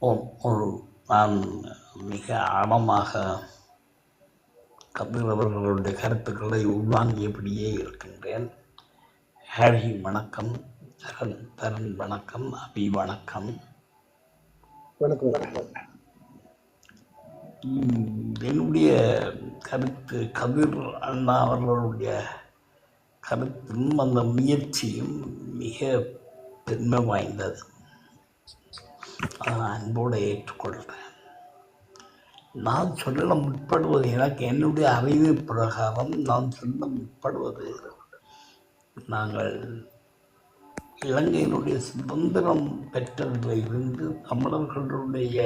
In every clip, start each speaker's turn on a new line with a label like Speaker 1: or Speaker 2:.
Speaker 1: ஒரு நான் மிக ஆழமாக கபில் அவர்களுடைய கருத்துக்களை உள்வாங்கியபடியே இருக்கின்றேன். ஹாரி வணக்கம், தரன் வணக்கம், அபி வணக்கம். என்னுடைய கருத்து கபில் அண்ணா அவர்களுடைய கருத்தும் அந்த முயற்சியும் மிக பெருமை வாய்ந்தது. நான் அன்போடு ஏற்றுக்கொள்கிறேன். நான் சொல்ல முற்படுவது, எனக்கு என்னுடைய அறிவு பிரகாரம் நான் சொல்ல முற்படுவது, நாங்கள் இலங்கையினுடைய சுதந்திரம் பெற்றதிலிருந்து தமிழர்களுடைய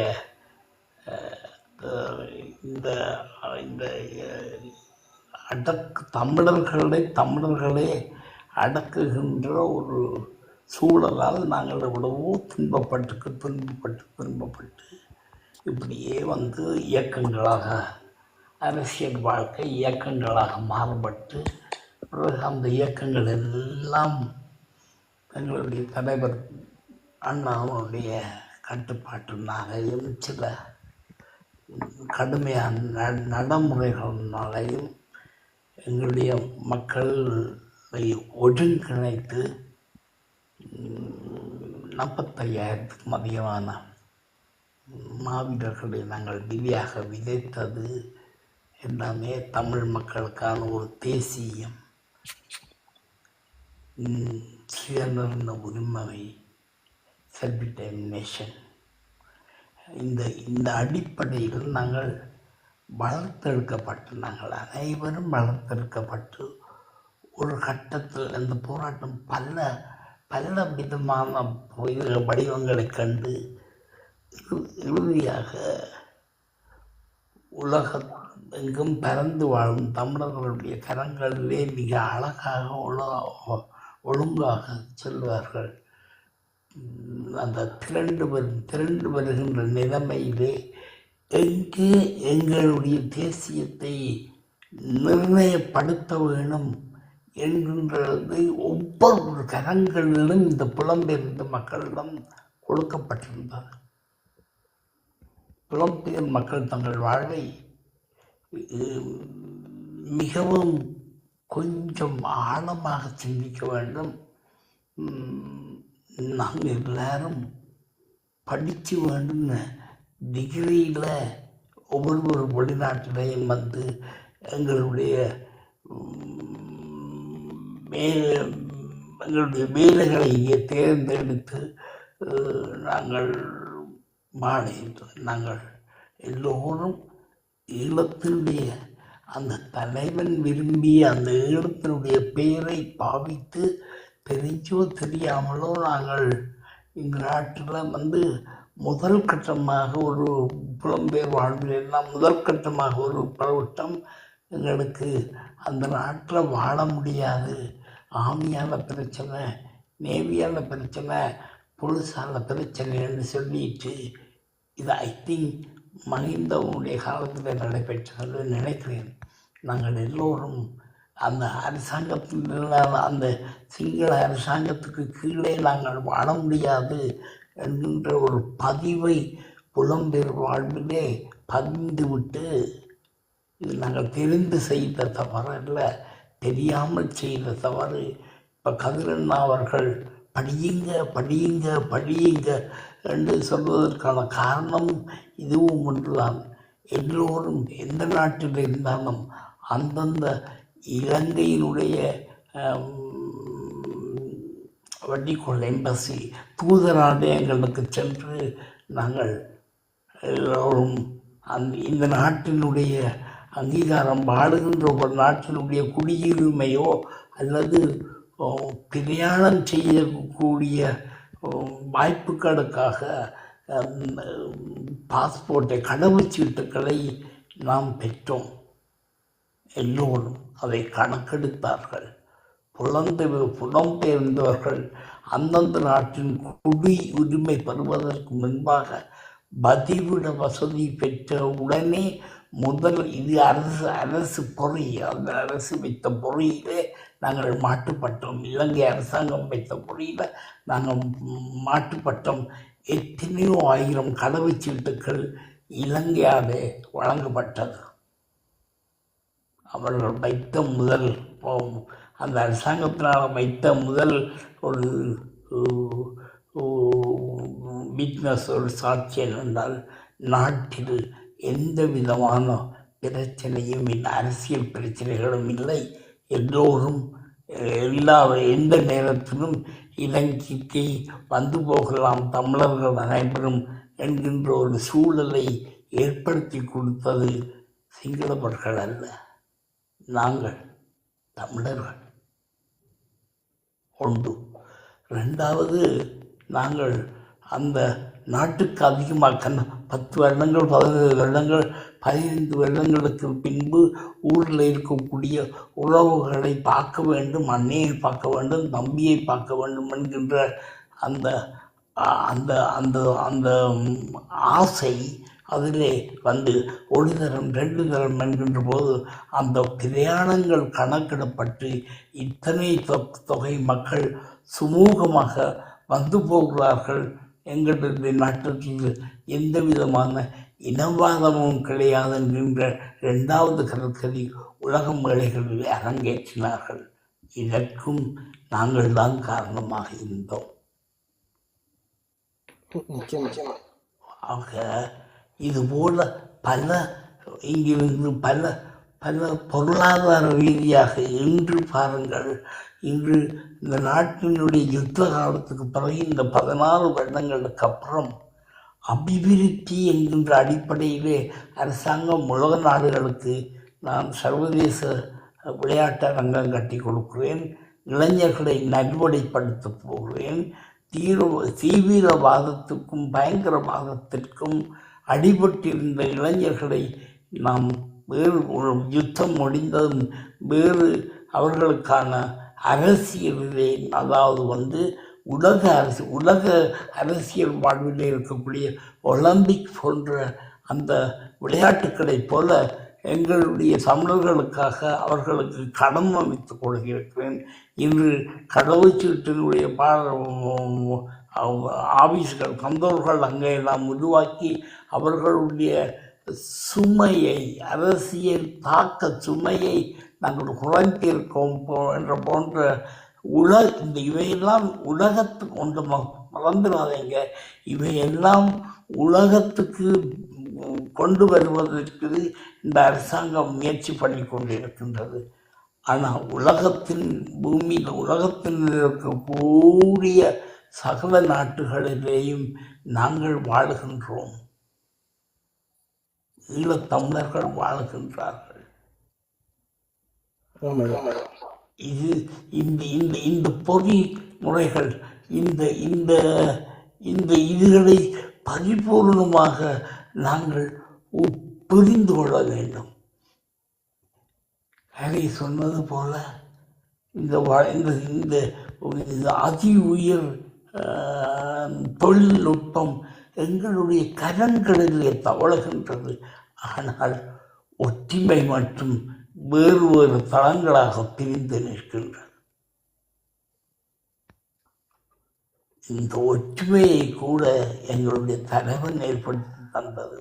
Speaker 1: இந்த தமிழர்களே அடக்குகின்ற ஒரு சூழலால் நாங்கள் எவ்வளவோ துன்பப்பட்டு இப்படியே இயக்கங்களாக, அரசியல் வாழ்க்கை இயக்கங்களாக மாறுபட்டு அந்த இயக்கங்கள் எல்லாம் எங்களுடைய தலைவர் அண்ணாவுடைய கட்டுப்பாட்டினாலையும் சில கடுமையான நடைமுறைகளினாலையும் எங்களுடைய மக்களை ஒருங்கிணைத்து 45,000க்கும் அதிகமான மாவீரர்களை நாங்கள் திவ்யாக விதைத்தது எல்லாமே தமிழ் மக்களுக்கான ஒரு தேசியம், சுயநிர்ண உரிமை, செல்ஃப் டிட்டர்மினேஷன், இந்த அடிப்படையில் நாங்கள் நாங்கள் அனைவரும் வளர்த்தெடுக்கப்பட்டு ஒரு கட்டத்தில் இந்த போராட்டம் பல விதமான வடிவங்களை கண்டு இறுதியாக உலகெங்கும் பறந்து வாழும் தமிழர்களுடைய கரங்களிலே மிக அழகாக ஒழுங்காக செல்வார்கள். அந்த திரண்டு வருகின்ற நிலைமையிலே எங்கே எங்களுடைய தேசியத்தை நிர்ணயப்படுத்த வேணும் என்கின்றது ஒவ்வொரு கரங்களிலும் இந்த புலம்பெயர்ந்த மக்களிடம் கொடுக்கப்பட்டிருந்தது. புலம்பெயர் மக்கள் தங்கள் வாழ்வை மிகவும் கொஞ்சம் ஆழமாக சிந்திக்க வேண்டும். நாங்கள் எல்லாரும் படித்து வேண்டும், டிகிரியில் ஒவ்வொரு வெளிநாட்டிலையும் எங்களுடைய வேலைகளை தேர்ந்தெடுத்து நாங்கள் நாங்கள் எல்லோரும் ஈழத்தினுடைய அந்த தலைவன் விரும்பிய அந்த ஈழத்தினுடைய பெயரை பாவித்து தெரிஞ்சோ தெரியாமலோ நாங்கள் இந்த நாட்டில் முதல் கட்டமாக ஒரு புலம்பெயர் வாழ்விலெல்லாம் முதல் கட்டமாக ஒரு பலவட்டம் எங்களுக்கு அந்த நாட்டில் வாழ முடியாது, ஆர்மியால் பிரச்சனை, நேவியால் பிரச்சனை, போலீஸால் பிரச்சனைன்னு சொல்லிட்டு, இது ஐ திங்க் மஹிந்தவனுடைய காலத்தில் நடைபெற்றது நினைக்கிறேன். நாங்கள் எல்லோரும் அந்த அரசாங்கத்தில் அந்த சிங்கள அரசாங்கத்துக்கு கீழே நாங்கள் வாழ முடியாது என்கின்ற ஒரு பதிவை புலம்பெயர் வாழ்விலே பதிந்துவிட்டு, இது நாங்கள் தெரிந்து செய்த தவறு அல்ல, தெரியாமல் செய்த தவறு. இப்போ கதிரண்ணா அவர்கள் படியுங்க என்று சொல்வதற்கான காரணம் இதுவும் ஒன்றுதான். எல்லோரும் எந்த நாட்டில் இருந்தாலும் அந்தந்த இலங்கையினுடைய வட்டிக்கொள்ள எம்பசி தூதராலயங்களுக்கு சென்று நாங்கள் எல்லோரும் இந்த நாட்டினுடைய அங்கீகாரம், வாழுகின்ற ஒரு நாட்டினுடைய குடியுரிமையோ அல்லது பிரயாணம் செய்யக்கூடிய வாய்ப்புகளுக்காக பாஸ்போர்ட்டை, கடவுச்சீட்டுக்களை நாம் பெற்றோம். எல்லோரும் அதை கணக்கெடுத்தார்கள். புலம்பெயர்ந்தவர்கள் அந்தந்த நாட்டின் குடியுரிமை பெறுவதற்கு முன்பாக பதிவிட வசதி பெற்ற உடனே இது அரசு பொறி, அந்த அரசு வைத்த பொறியிலே நாங்கள் மாட்டுப்பட்டோம். இலங்கை அரசாங்கம் வைத்த பொறியில் நாங்கள் மாட்டுப்பட்டோம். எத்தனையோ ஆயிரம் கடவுச்சீட்டுகள் இலங்கையாலே வழங்கப்பட்டது. அவர்கள் வைத்த முதல் அந்த அரசாங்கத்தினால் வைத்த முதல் ஒரு விட்னஸ், ஒரு சாட்சி என்னென்றால், நாட்டில் எந்த விதமான பிரச்சனையும் இல்லை, அரசியல் பிரச்சனைகளும் இல்லை, எல்லோரும் எந்த நேரத்திலும் இலங்கைக்கு வந்து போகலாம் தமிழர்கள் அனைவரும் என்கின்ற ஒரு சூழலை ஏற்படுத்தி கொடுத்தது சிங்களவர்கள் அல்ல, நாங்கள் தமிழர்கள். ஒன்று. ரெண்டாவது, நாங்கள் அந்த நாட்டுக்கு அதிகமாக 10 வருடங்கள் 15 வருடங்கள் 15 வருடங்களுக்கு பின்பு ஊரில் இருக்கக்கூடிய உறவுகளை பார்க்க வேண்டும், அன்னையை பார்க்க வேண்டும், தம்பியை பார்க்க வேண்டும் என்கின்ற அந்த அந்த அந்த அந்த ஆசை அதிலே வந்து ஒரு தரம் 2 தரம் என்கின்ற போது அந்த பிரயாணங்கள் கணக்கிடப்பட்டு இத்தனை தொகை மக்கள் சுமூகமாக வந்து போகிறார்கள். எங்களுடைய நாட்டிற்கு எந்த விதமான இனவாதமும் கிடையாது என்கின்ற 2வது கருத்தை உலக மேடைகளில் அரங்கேற்றினார்கள். இதற்கும் நாங்கள் தான் காரணமாக இருந்தோம். ஆக இதுபோல பல இங்கிருந்து பல பல பொருளாதார ரீதியாக இன்று பாருங்கள், இன்று இந்த நாட்டினுடைய யுத்த காலத்துக்கு பிறகு இந்த 16 வருடங்களுக்கு அப்புறம் அபிவிருத்தி என்கின்ற அடிப்படையிலே அரசாங்கம் உலக நாடுகளுக்கு நான் சர்வதேச விளையாட்டரங்கம் கட்டி கொடுக்கிறேன், இளைஞர்களை நல்வழிப்படுத்த போகிறேன், தீவிரவாதத்துக்கும் பயங்கரவாதத்திற்கும் அடிபட்டிருந்த இளைஞர்களை நாம் வேறு ஒரு யுத்தம் முடிந்ததும் வேறு அவர்களுக்கான அரசியலிலே, அதாவது உலக அரசியல் வாழ்விலே இருக்கக்கூடிய ஒலிம்பிக் போன்ற அந்த விளையாட்டுக்களை போல எங்களுடைய தமிழர்களுக்காக அவர்களுக்கு கடன் அமைத்துக் கொள்கிறேன். இன்று கடவுச்சீட்டினுடைய ஆபீஸ்கள் தந்தோர்கள் அங்கே எல்லாம் உருவாக்கி அவர்களுடைய சுமையை, அரசியல் தாக்க சுமையை நாங்கள் குறைந்திருக்கோம் என்ற போன்ற இந்த இவையெல்லாம் உலகத்துக்கு ஒன்று மறந்துடாதீங்க, இவையெல்லாம் உலகத்துக்கு கொண்டு வருவதற்கு இந்த அரசாங்கம் முயற்சி பண்ணி கொண்டிருக்கின்றது. ஆனால் உலகத்தின் பூமியில் உலகத்தில் இருக்கக்கூடிய சகல நாட்டுகளிலேயும் நாங்கள் வாழுகின்றோம், ஈழத்தமிழர்கள் வாழுகின்றார்கள். இது இந்த பொறிமுறைகள் இந்த இதுகளை பரிபூர்ணமாக நாங்கள் புரிந்து கொள்ள வேண்டும். ஹரி சொன்னது போல இந்த அதி உயர் தொழில்நுட்பம் எங்களுடைய கரங்களிலே தவழுகின்றது. ஆனால் ஒற்றுமை மற்றும் வேறு வேறு தளங்களாக பிரிந்து நிற்கின்றது. இந்த ஒற்றுமையை கூட எங்களுடைய தலைவன் ஏற்படுத்தி தந்தது.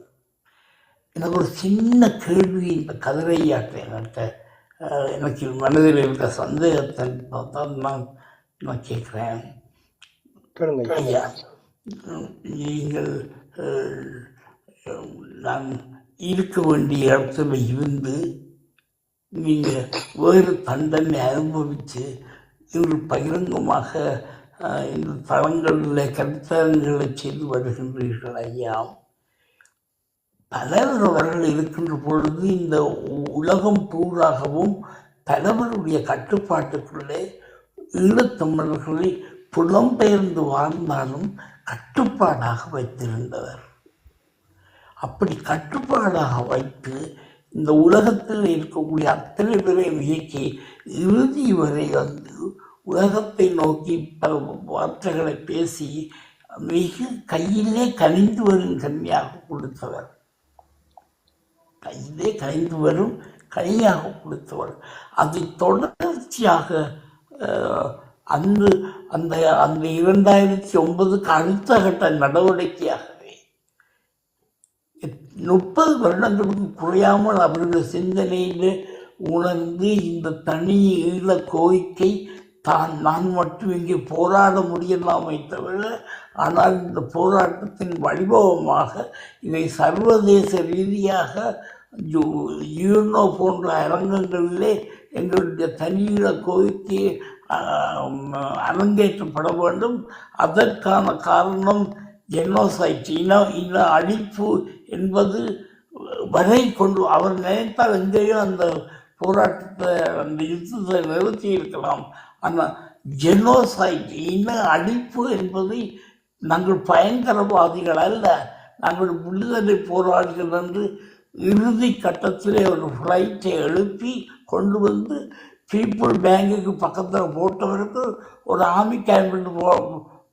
Speaker 1: எனக்கு ஒரு சின்ன கேள்வி இந்த கதிரையாற்ற எனக்கு மனதில் இருக்க சந்தேகத்தை தான் நான் கேட்குறேன். ஐயா, நீங்கள் நான் இருக்க வேண்டிய இடத்துல இருந்து நீங்கள் வேறு தண்டனை அனுபவித்து இன்று பகிரங்கமாக இந்த தளங்களில் கருத்தரங்களை செய்து வருகின்றீர்கள் ஐயா. தலைவர்கள் இருக்கின்ற பொழுது இந்த உலகம் பூராகவும் தலைவருடைய கட்டுப்பாட்டுக்குள்ளே ஈழத்தமிழர்களை புலம்பெயர்ந்து வாழ்ந்தாலும் கட்டுப்பாடாக வைத்திருந்தவர். அப்படி கட்டுப்பாடாக வைத்து இந்த உலகத்தில் இருக்கக்கூடிய அத்தனை பேரை இயக்கி இறுதி வரை உலகத்தை நோக்கி பல வார்த்தைகளை பேசி மிக கையிலே கனிந்து வரும் கனியாக கொடுத்தவர். கையிலே கனிந்து வரும் கனியாக கொடுத்தவர். அதை தொடர்ச்சியாக அந்த அந்த அந்த 2009க்கு அடுத்த கட்ட நடவடிக்கையாகவே 30 வருடங்களுக்கு குறையாமல் அவர்கள் சிந்தனையில் உணர்ந்து இந்த தனி ஈழ கோரிக்கை நான் மட்டும் இங்கே போராட முடியலாமே தவிர, ஆனால் இந்த போராட்டத்தின் வடிவமாக இதை சர்வதேச ரீதியாக யூனோ போன்ற அரங்கங்களிலே எங்களுடைய தனியிட கோரிக்கையை அரங்கேற்றப்பட வேண்டும். அதற்கான காரணம் ஜெனோசைட், இன அழிப்பு என்பது வரை கொண்டு அவர் நினைத்தால் எங்கேயோ அந்த போராட்டத்தை, அந்த யுத்தத்தை நிறுத்தி இருக்கலாம். ஆனால் ஜெனோசைட், இன அழிப்பு என்பதை நாங்கள் பயங்கரவாதிகள் அல்ல, நாங்கள் விடுதலை போராளிகள் என்று இறுதி கட்டத்திலே ஒரு ஃப்ளைட்டை எழுப்பி கொண்டு வந்து பீப்புள் பேங்குக்கு பக்கத்தில் போட்டவருக்கு ஒரு ஆர்மி கேம்பில்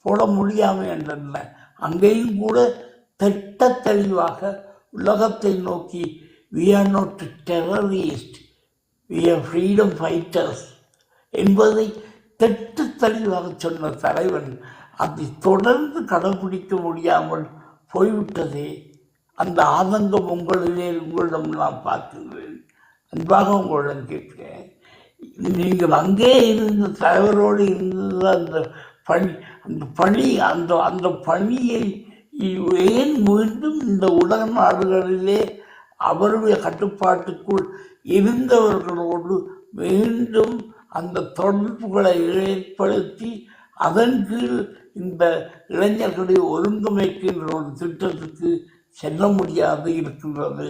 Speaker 1: போட முடியாமல் என்றல்ல, அங்கேயும் கூட திட்ட தெளிவாக உலகத்தை நோக்கி we are not terrorists, we are freedom fighters என்பதை திட்ட தெளிவாக சொன்ன தலைவன் அதை தொடர்ந்து கடைபிடிக்க முடியாமல் போய்விட்டதே. அந்த ஆதங்கம் உங்களிடம் நான் பார்க்கிறேன். அன்பாக உங்களிடம் கேட்கிறேன், நீங்கள் அங்கே இருந்த தலைவரோடு இருந்தது அந்த பணியை ஏன் மீண்டும் இந்த உலக நாடுகளிலே அவருடைய கட்டுப்பாட்டுக்குள் இருந்தவர்களோடு மீண்டும் அந்த தொடர்புகளை ஏற்படுத்தி அதன் கீழ் இந்த இளைஞர்களை ஒருங்கமைக்கின்ற ஒரு திட்டத்துக்கு செல்ல முடியாது இருக்கின்றது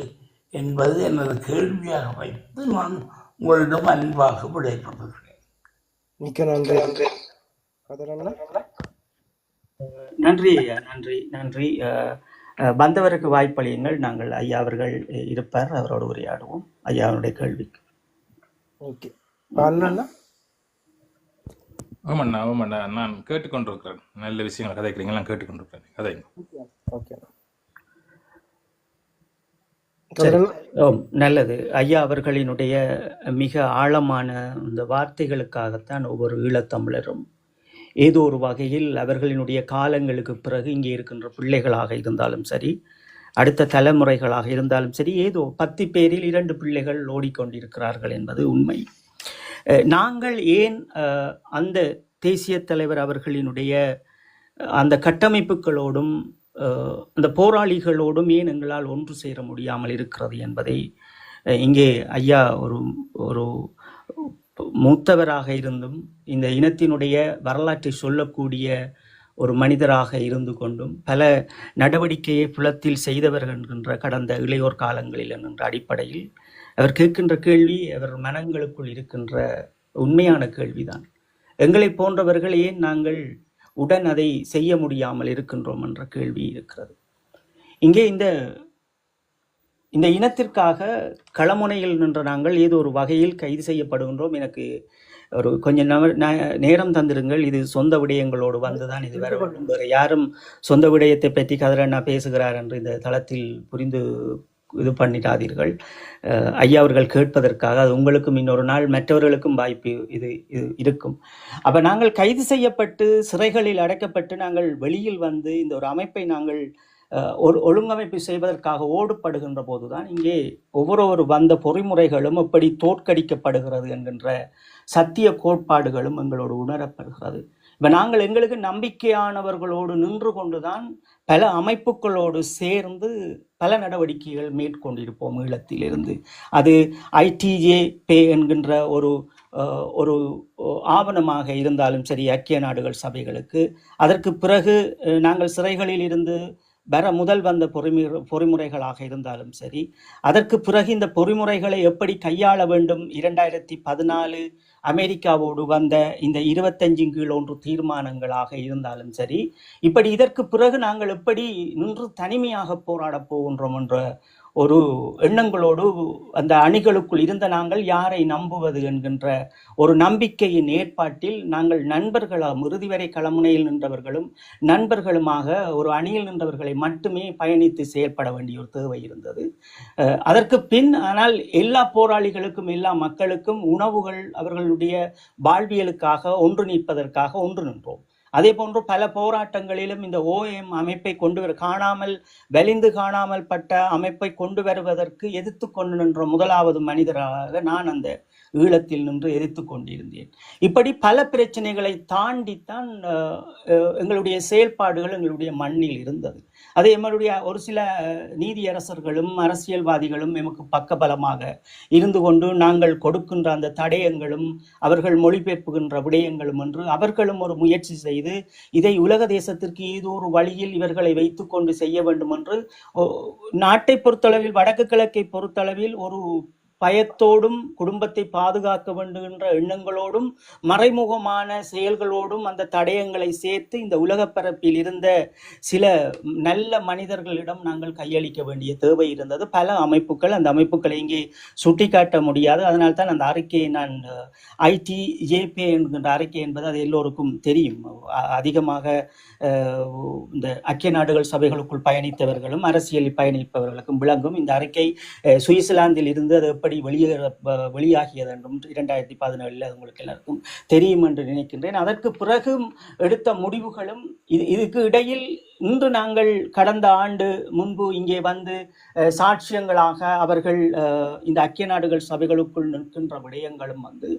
Speaker 1: என்பது எனது கேள்வியாக வைத்து நான் உங்களிடம் அன்பாக விடைபெறுகிறேன்.
Speaker 2: மிக்க நன்றி.
Speaker 3: நன்றி ஐயா, நன்றி நன்றி. வந்தவருக்கு வாய்ப்பளியுங்கள். நாங்கள் ஐயா அவர்கள் இருப்பார், அவரோடு உரையாடுவோம். ஐயா அவருடைய கேள்விக்கு.
Speaker 2: ஓகே.
Speaker 4: ஆமாண்ணா நான் கேட்டுக்கொண்டிருக்கிறேன். நல்ல விஷயங்கள் கதைக்கிறீங்க, நான் கேட்டுக்கொண்டிருக்கிறேன். கதைங்க.
Speaker 2: ஓகே,
Speaker 3: நல்லது. ஐயா அவர்களினுடைய மிக ஆழமான இந்த வார்த்தைகளுக்காகத்தான் ஒவ்வொரு ஈழத்தமிழரும் ஏதோ ஒரு வகையில் அவர்களினுடைய காலங்களுக்கு பிறகு இங்கே இருக்கின்ற பிள்ளைகளாக இருந்தாலும் சரி, அடுத்த தலைமுறைகளாக இருந்தாலும் சரி, ஏதோ 10 பேரில் 2 பிள்ளைகள் ஓடிக்கொண்டிருக்கிறார்கள் என்பது உண்மை. நாங்கள் ஏன் அந்த தேசிய தலைவர் அவர்களினுடைய அந்த கட்டமைப்புகளோடும் அந்த போராளிகளோடும் ஏன் எங்களால் ஒன்று சேர முடியாமல் இருக்கிறது என்பதை இங்கே ஐயா ஒரு மூத்தவராக இருந்தும் இந்த இனத்தினுடைய வரலாற்றை சொல்லக்கூடிய ஒரு மனிதராக இருந்து கொண்டும் பல நடவடிக்கையை புலத்தில் செய்தவர்கள் என்கின்ற கடந்த இளையோர் காலங்களில் என்கின்ற அடிப்படையில் அவர் கேட்கின்ற கேள்வி அவர் மனங்களுக்குள் இருக்கின்ற உண்மையான கேள்விதான். எங்களை போன்றவர்கள் ஏன் நாங்கள் உடன் அதை செய்ய முடியாமல் இருக்கின்றோம் என்ற கேள்வி இருக்கிறது. இங்கே இந்த இனத்திற்காக களமுனையில் நின்ற நாங்கள் ஏதோ ஒரு வகையில் கைது செய்யப்படுகின்றோம். எனக்கு ஒரு கொஞ்சம் நேரம் தந்திருங்கள். இது சொந்த விடயங்களோடு வந்துதான் இது வேற வேண்டும். வேறு யாரும் சொந்த விடயத்தை பற்றி கதிரண்ணா பேசுகிறார் என்று இந்த தளத்தில் புரிந்து இது பண்ணிடாதீர்கள். ஐயா அவர்கள் கேட்பதற்காக அது உங்களுக்கும் இன்னொரு நாள் மற்றவர்களுக்கும் வாய்ப்பு இது இருக்கும். அப்போ நாங்கள் கைது செய்யப்பட்டு சிறைகளில் அடைக்கப்பட்டு நாங்கள் வெளியில் வந்து இந்த ஒரு அமைப்பை நாங்கள் ஒரு ஒழுங்கமைப்பு செய்வதற்காக ஓடுபடுகின்ற போதுதான் இங்கே ஒவ்வொரு வந்த பொறிமுறைகளும் எப்படி தோற்கடிக்கப்படுகிறது என்கின்ற சத்திய கோட்பாடுகளும் எங்களோடு உணரப்படுகிறது. இப்போ நாங்கள் எங்களுக்கு நம்பிக்கையானவர்களோடு நின்று கொண்டுதான் பல அமைப்புகளோடு சேர்ந்து பல நடவடிக்கைகள் மேற்கொண்டிருப்போம் ஈழத்திலிருந்து. அது ITJP என்கின்ற ஒரு ஆவணமாக இருந்தாலும் சரி, ஐக்கிய நாடுகள் சபைகளுக்கு, அதற்கு பிறகு நாங்கள் சிறைகளில் இருந்து முதல் வந்த பொறிமுறைகளாக இருந்தாலும் சரி, அதற்கு பிறகு இந்த பொறிமுறைகளை எப்படி கையாள வேண்டும், 2014 அமெரிக்காவோடு வந்த இந்த 25 தீர்மானங்களாக இருந்தாலும் சரி, இப்படி இதற்கு பிறகு நாங்கள் எப்படி நின்று தனிமையாக போராடப் போகின்றோம் என்ற ஒரு எண்ணங்களோடு அந்த அணிகளுக்குள் இருந்த நாங்கள் யாரை நம்புவது என்கின்ற ஒரு நம்பிக்கையின் ஏற்பாட்டில் நாங்கள் நண்பர்களாக இறுதி வரை களமுனையில் நின்றவர்களும் நண்பர்களுமாக ஒரு அணியில் நின்றவர்களை மட்டுமே பயணித்து செயல்பட வேண்டிய ஒரு தேவை இருந்தது. அதற்கு பின் ஆனால் எல்லா போராளிகளுக்கும் எல்லா மக்களுக்கும் உணவுகள் அவர்கள் எங்களுடைய வாழ்வியலுக்காக ஒன்று நிற்பதற்காக ஒன்று நின்றோம். அதே போன்று பல போராட்டங்களிலும் இந்த OM அமைப்பை காணாமல் வலிந்து காணாமல் பட்ட அமைப்பை கொண்டு வருவதற்கு எதிர்த்து கொண்டு நின்ற முதலாவது மனிதராக நான் அந்த ஈழத்தில் நின்று எதிர்த்து கொண்டிருந்தேன். இப்படி பல பிரச்சனைகளை தாண்டித்தான் எங்களுடைய செயல்பாடுகள் எங்களுடைய மண்ணில் இருந்தது. அது எங்களுடைய ஒரு சில நீதியரசர்களும் அரசியல்வாதிகளும் எமக்கு பக்கபலமாக இருந்து கொண்டு நாங்கள் கொடுக்கின்ற அந்த தடயங்களும் அவர்கள் மொழிபெயர்ப்புகின்ற விடயங்களும் என்று அவர்களும் ஒரு முயற்சி செய்து இதை உலக தேசத்திற்கு ஏதோ ஒரு வழியில் இவர்களை வைத்து கொண்டு செய்ய வேண்டும் என்று நாட்டை பொறுத்தளவில் வடக்கு கிழக்கை பொறுத்தளவில் ஒரு பயத்தோடும் குடும்பத்தை பாதுகாக்க வேண்டும் என்ற எண்ணங்களோடும் மறைமுகமான செயல்களோடும் அந்த தடயங்களை சேர்த்து இந்த உலகப்பரப்பில் இருந்த சில நல்ல மனிதர்களிடம் நாங்கள் கையளிக்க வேண்டிய தேவை இருந்தது. பல அமைப்புகள் அந்த அமைப்புகளை இங்கே சுட்டிக்காட்ட முடியாது. அதனால்தான் அந்த அறிக்கையை நான் ITJP என்கின்ற அறிக்கை என்பது அது எல்லோருக்கும் தெரியும். அதிகமாக இந்த ஐக்கிய நாடுகள் சபைகளுக்குள் பயணித்தவர்களும் அரசியலில் பயணிப்பவர்களுக்கும் விளங்கும். இந்த அறிக்கை சுவிட்சர்லாந்தில் இருந்து அது எப்படி வெளியாகியது என்றும் 2017 உங்களுக்கு எல்லாருக்கும் தெரியும் என்று நினைக்கின்றேன். அதற்கு பிறகு எடுத்த முடிவுகளும் இதுக்கு இடையில் இன்று நாங்கள் கடந்த ஆண்டு முன்பு இங்கே வந்து சாட்சியங்களாக அவர்கள் இந்த ஐக்கிய நாடுகள் சபைகளுக்குள் நிற்கின்ற விடயங்களும் வந்து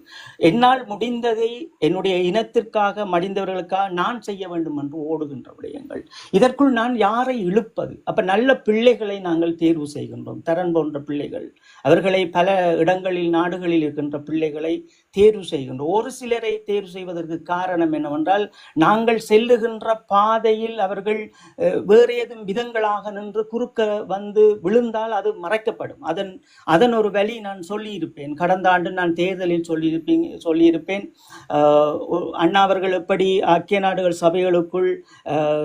Speaker 3: என்னால் முடிந்ததை என்னுடைய இனத்திற்காக மடிந்தவர்களுக்காக நான் செய்ய வேண்டும் என்று ஓடுகின்ற விடயங்கள். இதற்குள் நான் யாரை இழுப்பது? அப்ப நல்ல பிள்ளைகளை நாங்கள் தேர்வு செய்கின்றோம். தரன் போன்ற பிள்ளைகள், அவர்களை பல இடங்களில் நாடுகளில் இருக்கின்ற பிள்ளைகளை தேர்வு செய்கின்றோம். ஒரு சிலரை தேர்வு செய்வதற்கு காரணம் என்னவென்றால் நாங்கள் செல்லுகின்ற பாதையில் அவர்கள் வேறு ஏதும் விதங்களாக நின்று குறுக்க வந்து விழுந்தால் அது மறைக்கப்படும். அதன் ஒரு வழி நான் சொல்லியிருப்பேன். கடந்த ஆண்டு நான் தேர்தலில் சொல்லியிருப்பேன். அண்ணா அவர்கள் எப்படி ஐக்கிய நாடுகள் சபைகளுக்குள்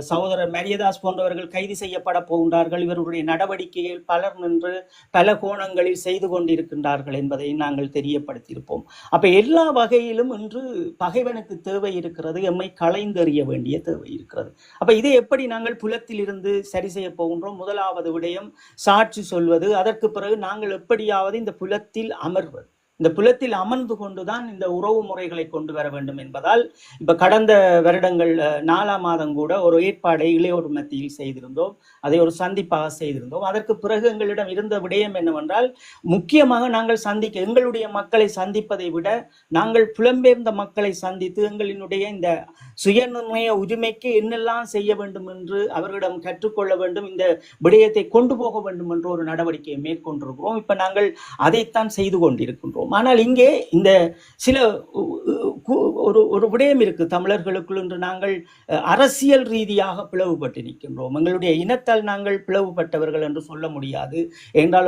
Speaker 3: சகோதரர் மரியதாஸ் போன்றவர்கள் கைது செய்யப்பட போகின்றார்கள், இவருடைய நடவடிக்கைகள் பலர் நின்று பல கோணங்களில் செய்து கொண்டிருக்கின்றார்கள் என்பதை நாங்கள் தெரியப்படுத்தியிருப்போம். அப்ப எல்லா வகையிலும் இன்று பகைவனுக்கு தேவை இருக்கிறது, எம்மை களைந்தெறிய வேண்டிய தேவை இருக்கிறது. அப்ப இதை எப்படி நாங்கள் புலத்தில் இருந்து சரி செய்ய போகின்றோம்? முதலாவது விடயம் சாட்சி சொல்வது. அதற்கு பிறகு நாங்கள் எப்படியாவது இந்த புலத்தில் அமர்வது. இந்த புலத்தில் அமர்ந்து கொண்டுதான் இந்த உறவு முறைகளை கொண்டு வர வேண்டும் என்பதால் இப்ப கடந்த வருடங்கள் 4ஆம் மாதம் கூட ஒரு ஏற்பாடை இளையோர் மத்தியில் செய்திருந்தோம். அதை ஒரு சந்திப்பாக செய்திருந்தோம். அதற்கு பிறகு எங்களிடம் இருந்த விடயம் என்னவென்றால், முக்கியமாக நாங்கள் எங்களுடைய மக்களை சந்திப்பதை விட நாங்கள் புலம்பெயர்ந்த மக்களை சந்தித்து எங்களினுடைய இந்த சுயநிர்ணய உரிமைக்கு என்னெல்லாம் செய்ய வேண்டும் என்று அவர்களிடம் கற்றுக்கொள்ள வேண்டும், இந்த விடயத்தை கொண்டு போக வேண்டும் என்ற ஒரு நடவடிக்கையை மேற்கொண்டிருக்கிறோம். இப்ப நாங்கள் அதைத்தான் செய்து கொண்டிருக்கின்றோம். ஆனால் இங்கே இந்த சில ஒரு விடயம் இருக்கு தமிழர்களுக்குள். என்று நாங்கள் அரசியல் ரீதியாக பிளவுபட்டு நிற்கின்றோம். எங்களுடைய இனத்தால் நாங்கள் பிளவுபட்டவர்கள் என்று சொல்ல முடியாது. என்றால்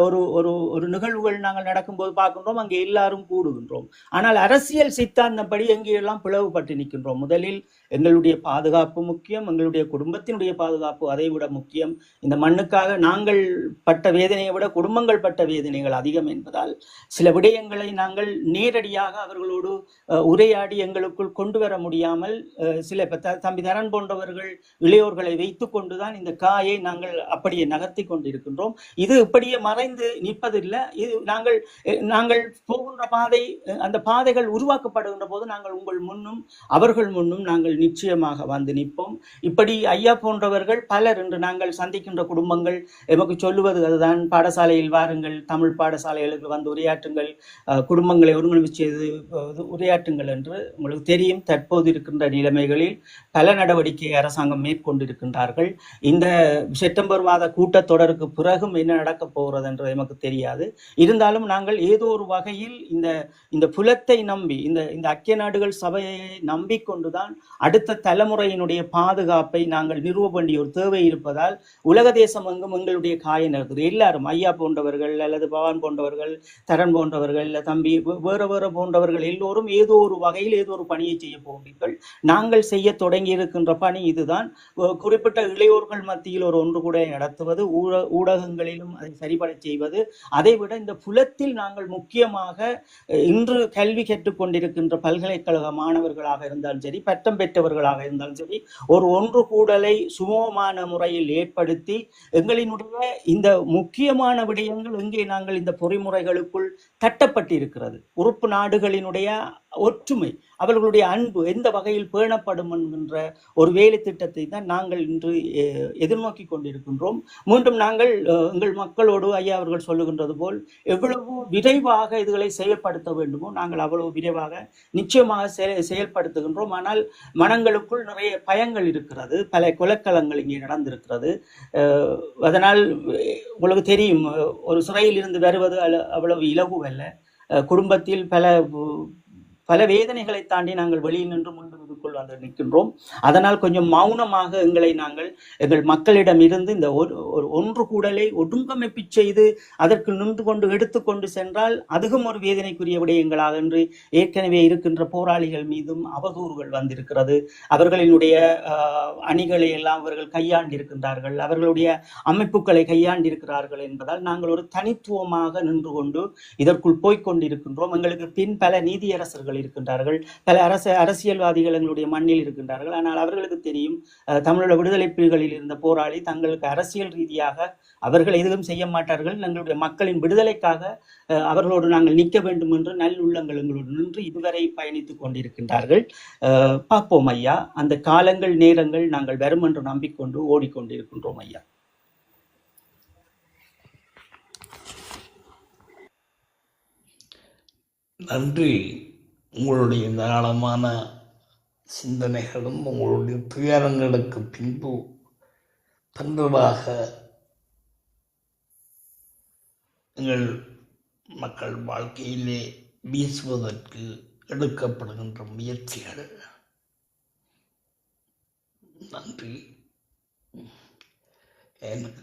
Speaker 3: ஒரு நிகழ்வுகள் நாங்கள் நடக்கும்போது பார்க்கின்றோம், அங்கே எல்லாரும் கூடுகின்றோம். ஆனால் அரசியல் சித்தாந்தப்படி எங்கெல்லாம் பிளவுபட்டு நிற்கின்றோம். முதலில் எங்களுடைய பாதுகாப்பு முக்கியம், எங்களுடைய குடும்பத்தினுடைய பாதுகாப்பு அதை விட முக்கியம். இந்த மண்ணுக்காக நாங்கள் பட்ட வேதனையை விட குடும்பங்கள் பட்ட வேதனைகள் அதிகம் என்பதால் சில விடயங்களை நாங்கள் நேரடியாக அவர்களோடு உரையாடி எங்களுக்குள் கொண்டு வர முடியாமல் சில தம்பி தரன் போன்றவர்கள் இளையோர்களை வைத்து கொண்டுதான் இந்த காயை நாங்கள் அப்படியே நகர்த்தி கொண்டிருக்கின்றோம். இது இப்படியே மறைந்து நிற்பதில்லை. இது நாங்கள் போகின்ற பாதை, அந்த பாதைகள் உருவாக்கப்படுகின்ற போது நாங்கள் உங்கள் முன்னும் அவர்கள் முன்னும் நாங்கள் நிச்சயமாக வந்து நிற்போம். இப்படி ஐயா போன்றவர்கள் பலர் என்று நாங்கள் சந்திக்கின்ற குடும்பங்கள் எமக்கு சொல்லுவது அதுதான், பாடசாலையில் வாருங்கள், தமிழ் பாடசாலைகளுக்கு வந்து உரையாற்றுங்கள், குடும்பங்களை ஒருங்கிணைப்பு செய்து உரையாற்றுங்கள் என்று. உங்களுக்கு தெரியும், தற்போது இருக்கின்ற நிலைமைகளில் பல நடவடிக்கை அரசாங்கம் மேற்கொண்டிருக்கின்றார்கள். இந்த செப்டம்பர் மாத கூட்டத்தொடருக்கு பிறகும் என்ன நடக்கப் போகிறது என்று எமக்கு தெரியாது. இருந்தாலும் நாங்கள் ஏதோ ஒரு வகையில் இந்த புலத்தை நம்பி, இந்த ஐக்கிய நாடுகள் சபையை நம்பிக்கொண்டுதான் அடுத்த தலைமுறையினுடைய பாதுகாப்பை நாங்கள் நிறுவ வேண்டிய ஒரு தேவை இருப்பதால் உலக தேசம் எங்கும் எங்களுடைய காய நடக்குது. எல்லாரும் ஐயா போன்றவர்கள் அல்லது பவான் போன்றவர்கள், தரன் போன்றவர்கள், இல்லை தம்பி வேற போன்றவர்கள் எல்லோரும் ஏதோ ஒரு வகையில் ஏதோ ஒரு பணியை செய்ய போகிறீர்கள். நாங்கள் செய்ய தொடங்கி இருக்கின்ற பணி இதுதான். குறிப்பிட்ட இளையோர்கள் மத்தியில் ஒரு ஒன்று கூட நடத்துவது, ஊடகங்களிலும் அதை சரிபட செய்வது. அதைவிட இந்த புலத்தில் நாங்கள் முக்கியமாக இன்று கல்வி கற்றுக்கொண்டிருக்கின்ற பல்கலைக்கழக மாணவர்களாக இருந்தாலும் சரி, பட்டம் பெற்றவர்களாக இருந்தாலும் சரி, ஒரு ஒன்று கூடலை சுமூகமான முறையில் ஏற்படுத்தி எங்களினுடைய இந்த முக்கியமான விடயங்கள் எங்கே நாங்கள் இந்த பொறிமுறைகளுக்குள் தட்டப்பட்டிருக்கிறது. உறுப்பு நாடுகளினுடைய ஒற்றுமை, அவர்களுடைய அன்பு எந்த வகையில் பேணப்படும் என்கின்ற ஒரு வேலை திட்டத்தை தான் நாங்கள் இன்று எதிர்நோக்கி கொண்டிருக்கின்றோம். மீண்டும் நாங்கள் எங்கள் மக்களோடு ஐயா அவர்கள் சொல்லுகின்றது போல் எவ்வளவு விரைவாக இதுகளை செயல்படுத்த வேண்டுமோ நாங்கள் அவ்வளவு விரைவாக நிச்சயமாக செயல்படுத்துகின்றோம். ஆனால் மனங்களுக்குள் நிறைய பயங்கள் இருக்கிறது, பல கொலைக்களங்கள் இங்கே நடந்திருக்கிறது. அதனால் உங்களுக்கு தெரியும், ஒரு சிறையில் இருந்து வருவது அவ்வளவு இலகுவல்ல. குடும்பத்தில் பல வேதனைகளை தாண்டி நாங்கள் வெளியில் நின்று முன்புக்குள் வந்து நிற்கின்றோம். அதனால் கொஞ்சம் மௌனமாக நாங்கள் எங்கள் மக்களிடம் இருந்து இந்த ஒன்று கூடலை ஒடுங்கமைப்பு செய்து அதற்கு நின்று கொண்டு எடுத்துக்கொண்டு சென்றால் அதுவும் ஒரு வேதனைக்குரிய விடயங்களாக என்று ஏற்கனவே இருக்கின்ற போராளிகள் மீதும் அவதூறுகள் வந்திருக்கிறது. அவர்களினுடைய அணிகளை எல்லாம் அவர்கள் கையாண்டிருக்கின்றார்கள், அவர்களுடைய அமைப்புகளை கையாண்டிருக்கிறார்கள் என்பதால் நாங்கள் ஒரு தனித்துவமாக நின்று கொண்டு இதற்குள் போய்கொண்டிருக்கின்றோம். எங்களுக்கு பின் பல நீதியரசர்கள் இருக்கின்றார்கள், பல அரசியல்வாதிகள் எங்களுடைய மண்ணில் இருக்கின்றார்கள். ஆனால் அவர்களுக்கு தெரியும், தமிழீழ விடுதலை புலிகளில் இருந்த போராளி தங்களுக்கு அரசியல் ரீதியாக அவர்கள் எதுவும் செய்ய மாட்டார்கள், எங்களுடைய மக்களின் விடுதலைக்காக அவர்களோடு நாங்கள் நிற்க வேண்டும் என்று நல்லுள்ளங்கள் எங்களோடு நின்று இதுவரை பயணித்துக் கொண்டிருக்கின்றார்கள். பார்ப்போம் ஐயா, அந்த காலங்கள் நேரங்கள் நாங்கள் வரும் என்று நம்பிக்கொண்டு ஓடிக்கொண்டிருக்கின்றோம் ஐயா.
Speaker 1: நன்றி. உங்களுடைய தாராளமான சிந்தனைகளும் உங்களுடைய துயரங்களுக்கு பின்பு தந்ததாக எங்கள் மக்கள் வாழ்க்கையிலே வீசுவதற்கு எடுக்கப்படுகின்ற முயற்சிகள். நன்றி. எனக்கு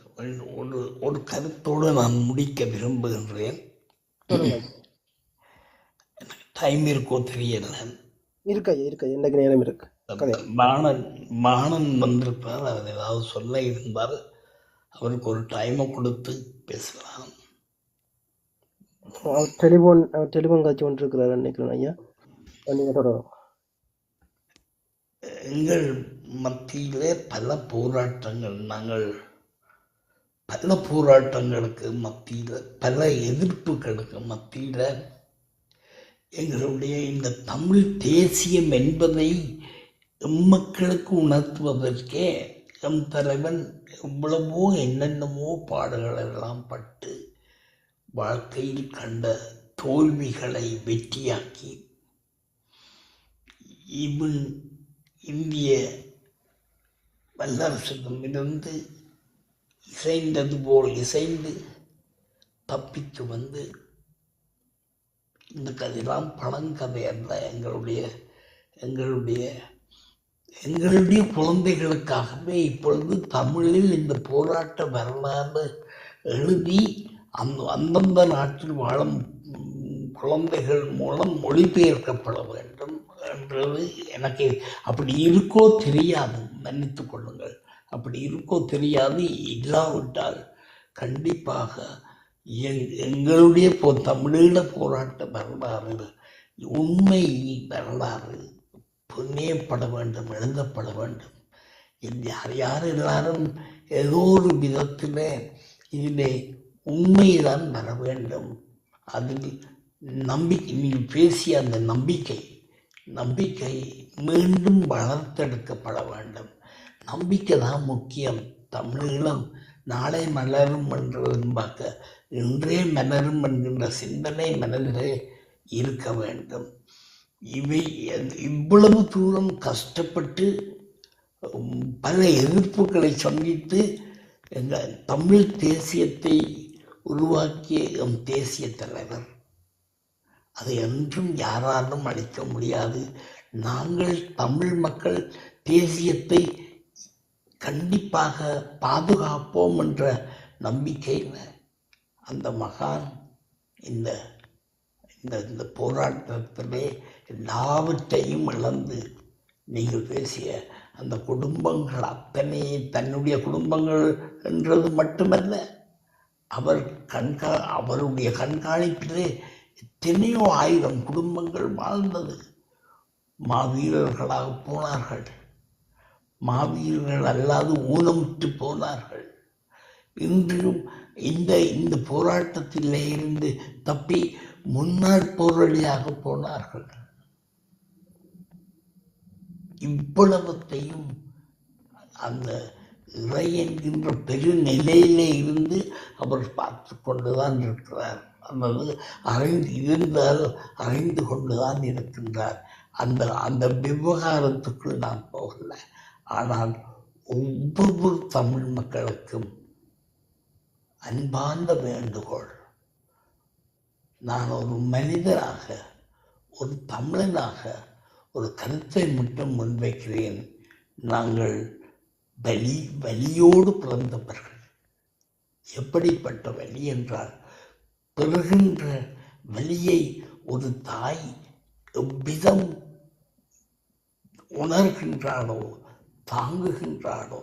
Speaker 1: ஒரு கருத்தோடு நான் முடிக்க விரும்புகின்றேன். டைம் இருக்கோ தெரியல.
Speaker 2: இருக்கா எனக்கு நேரம் இருக்கு.
Speaker 1: மாணன் வந்திருப்பார், அவர் ஏதாவது சொல்ல இருந்தால் அவருக்கு ஒரு டைமை கொடுத்து பேசலாம்.
Speaker 2: டெலிஃபோன் காட்சி ஒன்று இருக்கிறார் நினைக்கிறேன் ஐயா.
Speaker 1: எங்கள் மத்தியிலே பல போராட்டங்களுக்கு மத்தியில், பல எதிர்ப்புகளுக்கு மத்தியில் எங்களுடைய இந்த தமிழ் தேசியம் என்பதை எம்மக்களுக்கு உணர்த்துவதற்கே எம் தலைவன் எவ்வளவோ என்னென்னமோ பாடுகள் எல்லாம் பட்டு வாழ்க்கையில் கண்ட தோல்விகளை வெற்றியாக்கி இந்திய வல்லரசிடமிருந்து இசைந்தது போல் இசைந்து தப்பித்து வந்து, இந்த கதையெல்லாம் பழங்கதை அல்ல, எங்களுடைய குழந்தைகளுக்காகவே இப்பொழுது தமிழில் இந்த போராட்ட வரலாறு எழுதி அந்தந்த நாட்டில் வாழும் குழந்தைகள் மூலம் மொழிபெயர்க்கப்பட வேண்டும் என்றது எனக்கு அப்படி இருக்கோ தெரியாது, மன்னித்து கொள்ளுங்கள், அப்படி இருக்கோ தெரியாது. இல்லாவிட்டால் கண்டிப்பாக எங்களுடைய தமிழீழ போராட்ட வரலாறு, உண்மை வரலாறு புண்ணியப்பட வேண்டும், எழுதப்பட வேண்டும். யார் எல்லாரும் ஏதோ ஒரு விதத்தில் இதிலே உண்மைதான் வர வேண்டும். அதில் நம்பிக்கை, நீங்கள் பேசிய அந்த நம்பிக்கை மீண்டும் வளர்த்தெடுக்கப்பட வேண்டும். நம்பிக்கை தான் முக்கியம். தமிழீழம் நாளை மலரும் என்று பார்க்க இன்றே மலரும் என்கின்ற சிந்தனை மனதிலே இருக்க வேண்டும். இவ்வளவு தூரம் கஷ்டப்பட்டு பல எதிர்ப்புகளை சந்தித்து எங்கள் தமிழ் தேசியத்தை உருவாக்கிய எம் தேசிய தலைவர், அதை என்றும் யாராலும் அளிக்க முடியாது. நாங்கள் தமிழ் மக்கள் தேசியத்தை கண்டிப்பாக பாதுகாப்போம் என்ற நம்பிக்கையில் அந்த மகான் இந்த இந்த போராட்டத்திலே எல்லாவற்றையும் இழந்து, நீங்கள் பேசிய அந்த குடும்பங்கள் அத்தனை தன்னுடைய குடும்பங்கள் என்றது மட்டுமல்ல, அவருடைய கண்காணிப்பிலே எத்தனையோ 1000 குடும்பங்கள் வாழ்ந்தது. மாவீரர்களாக போனார்கள், மாவீரர்கள் அல்லாது ஊனமுற்று போனார்கள். இன்றும் இந்த போராட்டத்திலே இருந்து தப்பி முன்னாள் போராளியாக போனார்கள். இவ்வளவத்தையும் அந்த இறை என்கின்ற பெருநிலையிலே இருந்து அவர் பார்த்து கொண்டுதான் இருக்கிறார், அல்லது அறிந்து கொண்டுதான் இருக்கின்றார். அந்த அந்த விவகாரத்துக்குள் நான் போகல. ஆனால் ஒவ்வொரு தமிழ் மக்களுக்கும் அன்பார்ந்த வேண்டுகோள், நான் ஒரு மனிதனாக, ஒரு தமிழனாக ஒரு கருத்தை மட்டும் முன்வைக்கிறேன். நாங்கள் வலியோடு பிறந்தவர்கள். எப்படிப்பட்ட வலி என்றால், பெறுகின்ற வலியை ஒரு தாய் எவ்விதம் உணர்கின்றாளோ, தாங்குகின்றாளோ,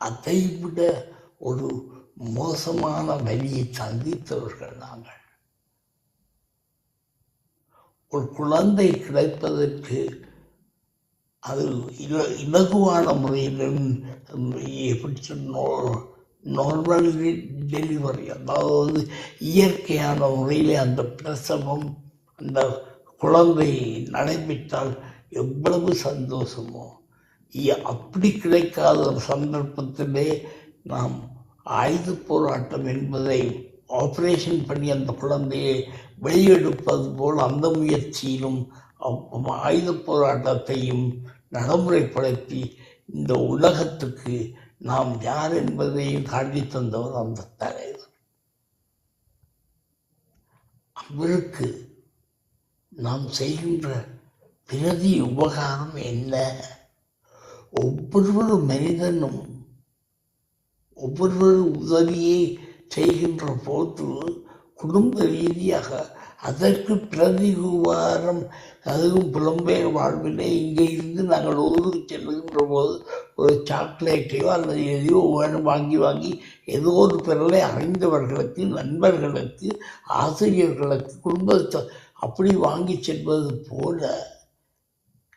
Speaker 1: அதைவிட ஒரு மோசமான வலியை சந்தித்தவர்கள் நாங்கள். ஒரு குழந்தை கிடைப்பதற்கு அது இலகுவான முறையில் நார்மல் டெலிவரி, அதாவது இயற்கையான முறையில் அந்த பிரசவம், அந்த குழந்தை நடைபெற்றால் எவ்வளவு சந்தோஷமோ, அப்படி கிடைக்காத ஒரு சந்தர்ப்பத்திலே நாம் ஆயுத போராட்டம் என்பதை ஆப்ரேஷன் பண்ணி அந்த குழந்தையை வெளியெடுப்பது போல் அந்த முயற்சியிலும் ஆயுத போராட்டத்தையும் நடைமுறைப்படுத்தி இந்த உலகத்துக்கு நாம் யார் என்பதையும் காட்டி தந்தவர் அந்த தலைவர். அவருக்கு நாம் செய்கின்ற பிரதி உபகாரம் என்ன? ஒவ்வொரு மனிதனும் ஒவ்வொரு உதவியை செய்கின்ற போது குடும்ப ரீதியாக அதற்கு பிரதி உபகாரம், அதுவும் புலம்பெயர் வாழ்விலே இங்கே இருந்து நாங்கள் ஊருக்கு செல்லுகின்ற போது ஒரு சாக்லேட்டையோ அல்லது எதையோ வாங்கி ஏதோ ஒரு பொருளை அறிந்தவர்களுக்கு, நண்பர்களுக்கு, ஆசிரியர்களுக்கு, குடும்பத்தை அப்படி வாங்கி செல்வது போல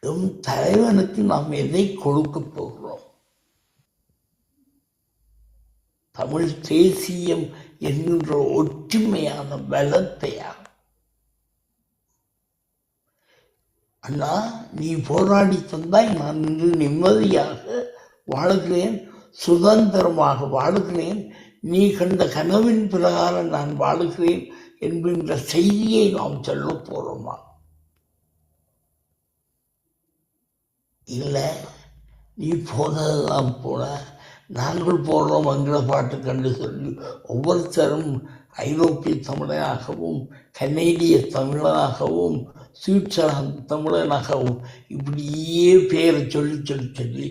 Speaker 1: எம் தலைவனுக்கு நாம் எதை கொடுக்க போகிறோம்? தமிழ் தேசியம் என்கின்ற ஒற்றுமையான பலத்தையா? அண்ணா, நீ போராடி தந்தாய், நான் இன்று நிம்மதியாக வாழுகிறேன், சுதந்திரமாக வாழுகிறேன், நீ கண்ட கனவின் பிரகாரம் நான் வாழுகிறேன் என்கின்ற செய்தியை நாம் சொல்ல போறோமா? இல்லை, நீ போனதெல்லாம் போன, நாங்கள் போடுறோம் என்கிற பாட்டு கண்டு சொல்லி ஒவ்வொருத்தரும் ஐரோப்பிய தமிழனாகவும், கனேடிய தமிழனாகவும், சுவிட்சர்லாந்து தமிழனாகவும் இப்படியே பேரை சொல்லி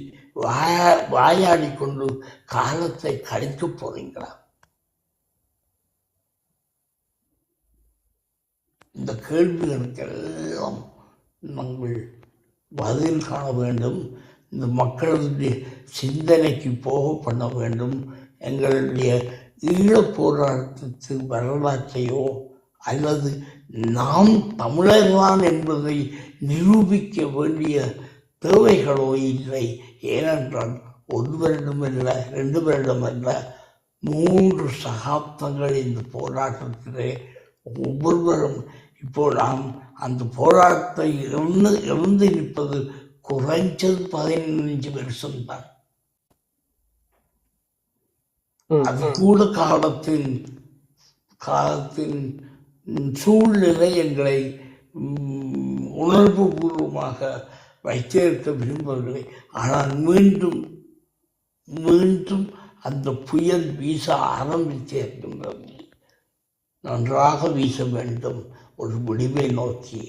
Speaker 1: வாயாடி கொண்டு காலத்தை கழிக்க போறீங்களா? இந்த கேள்விகளுக்கெல்லாம் நாங்கள் பதில் காண வேண்டும். இந்த மக்களுடைய சிந்தனைக்கு போக பண்ண வேண்டும். எங்களுடைய ஈழப் போராட்டத்து வரலாற்றையோ அல்லது நாம் தமிழர்தான் என்பதை நிரூபிக்க வேண்டிய தேவைகளோ இல்லை. ஏனென்றால் 1 வருடமல்ல, 2 வருடமல்ல, 3 சகாப்தங்கள் இந்த போராட்டத்திலே ஒவ்வொருவரும் இப்போ நாம் அந்த போராட்டத்தை இழந்து நிற்பது குறைஞ்சது 15 வருஷம்தான். அது கூட காலத்தின் சூழ்நிலை எங்களை உணர்வு பூர்வமாக வைத்திருக்க விரும்பவில்லை. ஆனால் மீண்டும் அந்த புயல் வீச ஆரம்பித்திருக்கின்றது. நன்றாக வீச வேண்டும் ஒரு முடிவை நோக்கி